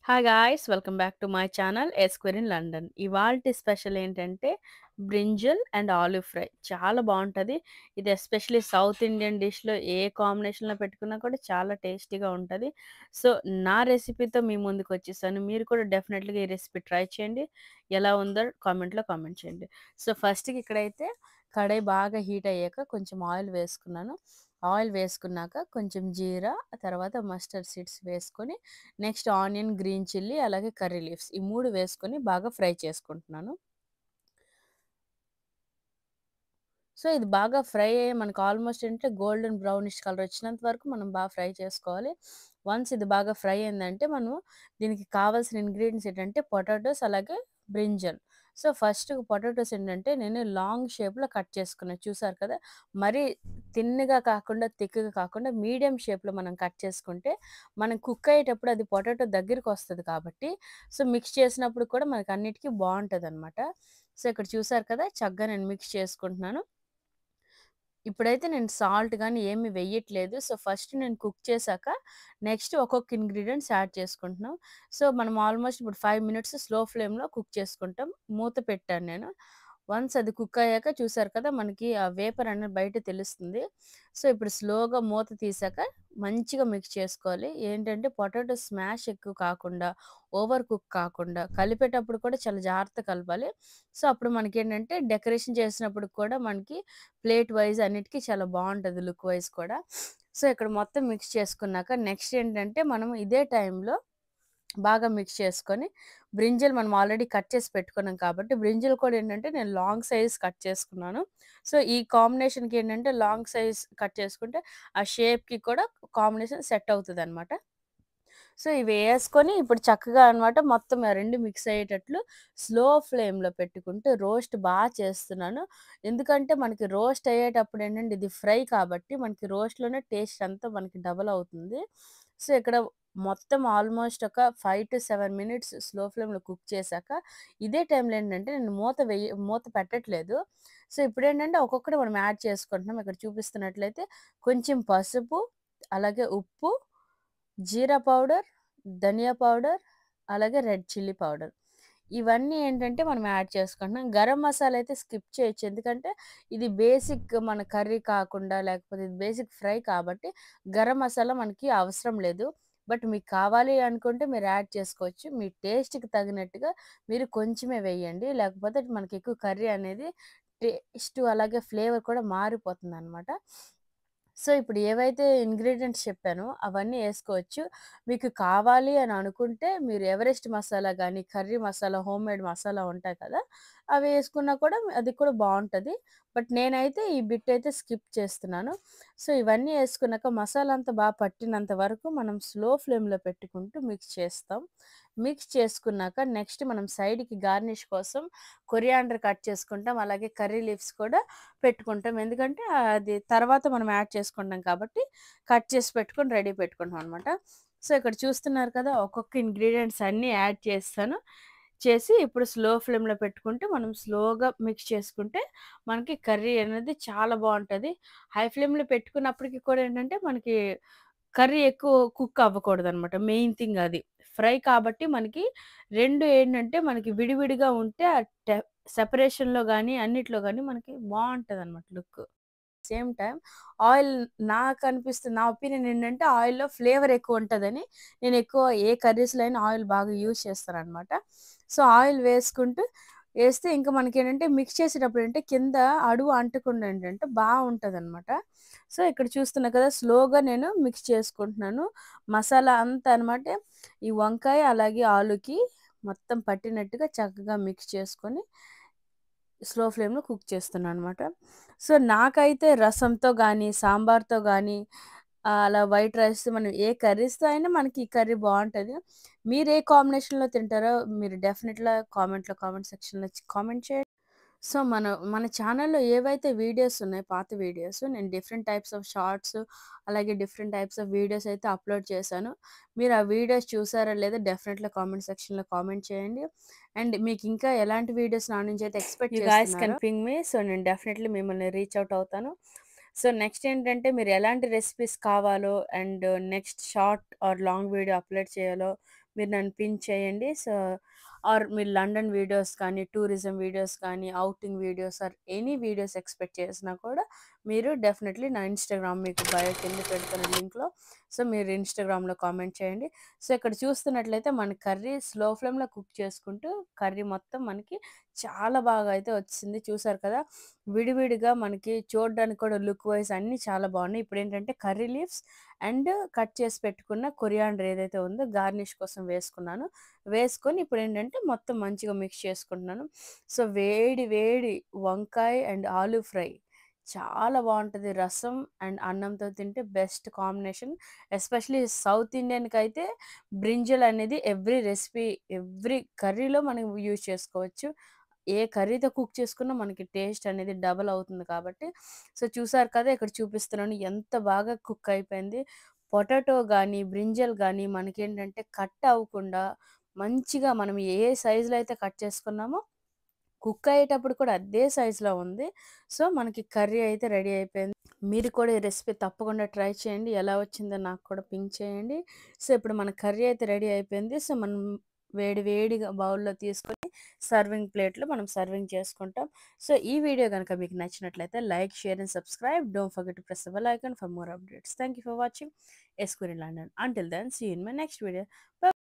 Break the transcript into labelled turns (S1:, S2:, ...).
S1: Hi guys! Welcome back to my channel S square in London. ఇవాల్టి special ఏంటంటే brinjal and olive fry. చాలా బావుంటది. ఇది ఎస్పెషల్లీ సౌత్ ఇండియన్ డిష్‌లో ఏ కాంబినేషన్‌లో పెట్టుకున్నా కూడా చాలా టేస్టీగా ఉంటది. సో, నా రెసిపీతో మీ ముందుకొచ్చేసాను. మీరు కూడా డెఫినెట్‌గా ఈ రెసిపీ ట్రై చేయండి. ఎలా ఉందో కామెంట్‌లో కామెంట్ చేయండి. సో, ఫస్ట్‌కి ఇక్కడైతే కడాయి బాగా హీట్ అయ్యాక కొంచెం ఆయిల్ వేసుకున్నాను. ఆయిల్ వేసుకున్నాక కొంచెం జీరా, తర్వాత మస్టర్డ్ సీడ్స్ వేసుకొని నెక్స్ట్ ఆనియన్, గ్రీన్ చిల్లీ అలాగే కర్రీ లీవ్స్ ఈ 3 వేసుకొని బాగా ఫ్రై చేసుకుంటున్నాను. సో, ఇది బాగా ఫ్రై అయ్యి మనకు ఆల్మోస్ట్ ఏంటంటే గోల్డెన్ బ్రౌనిష్ కలర్ వచ్చినంత వరకు మనం బాగా ఫ్రై చేసుకోవాలి. వన్స్ ఇది బాగా ఫ్రై అయిందంటే మనం దీనికి కావాల్సిన ఇంగ్రీడియెంట్స్ ఏంటంటే పొటాటోస్ అలాగే బ్రింజల్. సో, ఫస్ట్ పొటాటోస్ ఏంటంటే నేను లాంగ్ షేప్‌లో కట్ చేసుకున్నా చూసారు కదా! మరీ థిన్‌గా కాకుండా, థిక్‌గా కాకుండా మీడియం షేప్‌లో మనం కట్ చేసుకుంటే మనం కుక్ అయ్యేటప్పుడు అది పొటాటో దగ్గరికొస్తది కాబట్టి సో, మిక్స్ చేసినప్పుడు కూడా మనకు అన్నిటికి బావుంటదనమాట. సో, ఇక్కడ చూసారు కదా! చక్కగా నేను మిక్స్ చేసుకుంటున్నాను. ఇప్పుడైతే నేను సాల్ట్ గాని ఏమి వెయ్యట్లేదు. సో, ఫస్ట్ నేను కుక్ చేశాక నెక్స్ట్ ఒక్కొక్క ఇంగ్రీడియెంట్స్ యాడ్ చేసుకుంటున్నాం. సో, మనం ఆల్మోస్ట్ ఇప్పుడు 5 మినిట్స్ స్లో ఫ్లేమ్‌లో కుక్ చేసుకుంటాం. మూత పెట్టాను నేను. వన్స్ అది కుక్ అయ్యాక చూసారు కదా! మనకి ఆ వేపర్ అనేది బయట తెలుస్తుంది. సో, ఇప్పుడు స్లోగా మూత తీసాక మంచిగా మిక్స్ చేసుకోవాలి. ఏంటంటే పొటాటో స్మాష్ ఎక్కువ కాకుండా, ఓవర్ కుక్ కాకుండా కలిపేటప్పుడు కూడా చాలా జాగ్రత్తగా కలపాలి. సో, అప్పుడు మనకేంటంటే డెకరేషన్ చేసినప్పుడు కూడా మనకి ప్లేట్ వైస్ అన్నిటికి చాలా బావుంటది లుక్ వైస్ కూడా. సో, ఇక్కడ మొత్తం మిక్స్ చేసుకున్నాక నెక్స్ట్ ఏంటంటే మనం ఇదే టైంలో బాగా మిక్స్ చేసుకొని బ్రింజల్ మనం ఆల్రెడీ కట్ చేసి పెట్టుకున్నాం కాబట్టి బ్రింజల్ కూడా ఏంటంటే నేను లాంగ్ సైజ్ కట్ చేసుకున్నాను. సో, ఈ కాంబినేషన్‌కి ఏంటంటే లాంగ్ సైజ్ కట్ చేసుకుంటే ఆ షేప్‌కి కూడా కాంబినేషన్ సెట్ అవుతదనమాట. సో, ఇవి యేసుకొని ఇప్పుడు చక్కగా అనమాట మొత్తం ఆ 2 మిక్స్ అయ్యేటట్లు స్లో ఫ్లేమ్‌లో పెట్టుకుంటూ రోస్ట్ చేస్తున్నాను. ఎందుకంటే మనకి రోస్ట్ అయ్యేటప్పుడు ఏంటంటే ఇది ఫ్రై కాబట్టి మనకి రోస్ట్‌లోనే టేస్ట్ అంతా మనకి డబల్ అవుతుంది. సో, ఇక్కడ మొత్తం ఆల్మోస్ట్ ఒక 5-7 మినిట్స్ స్లో ఫ్లేమ్‌లో కుక్ చేశాక ఇదే టైంలో ఏంటంటే నేను మూత పెట్టట్లేదు. సో, ఇప్పుడేంటంటే ఒక్కొక్కటి మనం యాడ్ చేసుకుంటున్నాం. ఇక్కడ చూపిస్తున్నట్లయితే కొంచెం పసుపు, అలాగే ఉప్పు, జీరా పౌడర్, ధనియా పౌడర్, అలాగే రెడ్ చిల్లీ పౌడర్. ఇవన్నీ ఏంటంటే మనం యాడ్ చేసుకుంటున్నాం. గరం మసాలా అయితే స్కిప్ చేయొచ్చు. ఎందుకంటే ఇది బేసిక్ మన కర్రీ కాకుండా లేకపోతే ఇది బేసిక్ ఫ్రై కాబట్టి గరం మసాలా మనకి అవసరం లేదు. బట్ మీకు కావాలి అనుకుంటే మీరు యాడ్ చేసుకోవచ్చు. మీ టేస్ట్‌కి తగినట్టుగా మీరు కొంచెమే వేయండి. లేకపోతే మనకి ఎక్కువ కర్రీ అనేది టేస్ట్ అలాగే ఫ్లేవర్ కూడా మారిపోతుందనమాట. సో, ఇప్పుడు ఏవైతే ఇంగ్రీడియెంట్స్ చెప్పానో అవన్నీ ఏసుకోవచ్చు. మీకు కావాలి అని అనుకుంటే మీరు ఎవరెస్ట్ మసాలా గానీ, కర్రీ మసాలా, హోమ్‌మేడ్ మసాలా ఉంటాయి కదా! అవి ఏసుకున్నా కూడా అది కూడా బావుంటది. బట్ నేనైతే ఈ బిట్ అయితే స్కిప్ చేస్తున్నాను. సో, ఇవన్నీ ఏసుకున్నాక మసాలా అంతా పట్టినంత వరకు మనం స్లో ఫ్లేమ్‌లో పెట్టుకుంటూ మిక్స్ చేస్తాం. మిక్స్ చేసుకున్నాక నెక్స్ట్ మనం సైడ్‌కి గార్నిష్ కోసం కొరియాండర్ కట్ చేసుకుంటాం. అలాగే కర్రీ లీవ్స్ కూడా పెట్టుకుంటాం. ఎందుకంటే అది తర్వాత మనం యాడ్ చేసుకుంటాం కాబట్టి కట్ చేసి పెట్టుకొని రెడీ పెట్టుకుంటాం అనమాట. సో, ఇక్కడ చూస్తున్నారు కదా! ఒక్కొక్క ఇంగ్రీడియెంట్స్ అన్నీ యాడ్ చేసేసాను. చేసి ఇప్పుడు స్లో ఫ్లేమ్‌లో పెట్టుకుంటే మనం స్లోగా మిక్స్ చేసుకుంటే మనకి కర్రీ అనేది చాలా బావుంటది. హై ఫ్లేమ్‌లో పెట్టుకున్నప్పటికి కూడా ఏంటంటే మనకి కర్రీ ఎక్కువ కుక్ అవ్వకూడదనమాట. మెయిన్ థింగ్ అది. ఫ్రై కాబట్టి మనకి 2 ఏంటంటే మనకి విడివిడిగా ఉంటే ఆ సెపరేషన్‌లో గాని, అన్నిట్లో గాని మనకి బావుంటదనమాట లుక్. సేమ్ టైమ్ ఆయిల్ నా ఒపీనియన్ ఏంటంటే ఆయిల్‌లో ఫ్లేవర్ ఎక్కువుంటదని నేనెక్కువ ఏ కర్రీస్‌లో అయినా ఆయిల్ బాగా యూజ్ చేస్తాననమాట. సో, ఆయిల్ వేసుకుంటూ ఏస్తే ఇంక మనకేంటంటే మిక్స్ చేసేటప్పుడు ఏంటంటే కింద అడుగు అంటకుండా ఏంటంటే బావుంటదనమాట. సో, ఇక్కడ చూస్తున్నా కదా! స్లోగా నేను మిక్స్ చేసుకుంటున్నాను. మసాలా అంతా అనమాట ఈ వంకాయ అలాగే ఆలుకి మొత్తం పట్టినట్టుగా చక్కగా మిక్స్ చేసుకొని స్లో ఫ్లేమ్‌లో కుక్ చేస్తున్నాననమాట. సో, నాకైతే రసంతో గానీ, సాంబార్‌తో గానీ అలా వైట్ రైస్ మనం ఏ కర్రీస్‌తో అయినా మనకి ఈ కర్రీ బావుంటది. మీరు ఏ కాంబినేషన్‌లో తింటారో మీరు డెఫినెట్‌గా కామెంట్ సెక్షన్‌లో కామెంట్ చేయండి. సో, మన ఛానెల్‌లో ఏవైతే వీడియోస్ ఉన్నాయో పాత వీడియోస్ నేను డిఫరెంట్ టైప్స్ ఆఫ్ షార్ట్స్, అలాగే డిఫరెంట్ టైప్స్ ఆఫ్ వీడియోస్ అయితే అప్‌లోడ్ చేశాను. మీరు ఆ వీడియోస్ చూసారా లేదా డెఫినెట్‌గా కామెంట్ సెక్షన్‌లో కామెంట్ చేయండి. అండ్ మీకు ఇంకా ఎలాంటి వీడియోస్ నా నుంచి అయితే ఎక్స్‌పెక్ట్ చేస్తున్నారో you guys can ping me. So, నేను డెఫినెట్‌లీ మిమ్మల్ని రీచ్ ఔట్ అవుతాను. సో, నెక్స్ట్ ఏంటంటే మీరు ఎలాంటి రెసిపీస్ కావాలో and next short or long video upload చేయాలో మీరు నన్ను పిన్ చేయండి. సో, ఆర్ మీరు లండన్ వీడియోస్ కానీ, టూరిజం వీడియోస్ కానీ, outing videos or any videos expect చేసినా కూడా మీరు డెఫినెట్‌లీ నా ఇన్‌స్టాగ్రామ్ మీకు బయో కింద పెడతాను లింక్‌లో. సో, మీరు ఇన్‌స్టాగ్రామ్‌లో కామెంట్ చేయండి. సో, ఇక్కడ చూస్తున్నట్లయితే మన కర్రీ స్లో ఫ్లేమ్‌లో కుక్ చేసుకుంటూ కర్రీ మొత్తం మనకి చాలా బాగా అయితే వచ్చింది. చూసారు కదా! విడివిడిగా మనకి చూడడానికి కూడా లుక్ వైస్ అన్నీ చాలా బాగున్నాయి. ఇప్పుడేంటంటే కర్రీ లీవ్స్ అండ్ కట్ చేసి పెట్టుకున్న కొరియాండర్ ఏదైతే ఉందో గార్నిష్ కోసం వేసుకున్నాను. వేసుకొని ఇప్పుడేంటంటే మొత్తం మంచిగా మిక్స్ చేసుకుంటున్నాను. సో, వేడి వేడి వంకాయ అండ్ ఆలు ఫ్రై చాలా బావుంటది. రసం అండ్ అన్నంతో తింటే బెస్ట్ కాంబినేషన్. ఎస్పెషల్లీ సౌత్ ఇండియన్‌కైతే బ్రింజల్ అనేది ఎవ్రీ రెసిపీ, ఎవ్రీ కర్రీలో మనం యూజ్ చేసుకోవచ్చు. ఏ కర్రీతో కుక్ చేసుకున్నా మనకి టేస్ట్ అనేది డబల్ అవుతుంది కాబట్టి. సో, చూసారు కదా! ఇక్కడ చూపిస్తున్నాను ఎంత బాగా కుక్ అయిపోయింది. పొటాటో గానీ, బ్రింజల్ గానీ మనకేంటంటే కట్ అవ్వకుండా మంచిగా మనం ఏ సైజులో అయితే కట్ చేసుకున్నామో కుక్ అయ్యేటప్పుడు కూడా అదే సైజులో ఉంది. సో, మనకి కర్రీ అయితే రెడీ అయిపోయింది. మీరు కూడా ఈ రెసిపీ తప్పకుండా ట్రై చేయండి. ఎలా వచ్చిందో నాకు కూడా పింక్ చేయండి. సో, ఇప్పుడు మన కర్రీ అయితే రెడీ అయిపోయింది. సో, మనం వేడి వేడిగా బౌల్‌లో తీసుకొని సర్వింగ్ ప్లేట్‌లో మనం సర్వింగ్ చేసుకుంటాం. సో, ఈ వీడియో గనుక మీకు నచ్చినట్లయితే like, share and subscribe. Don't forget to press the bell icon for more updates. Thank you for watching ఎస్క్యూరి London. Until then see you in my next video.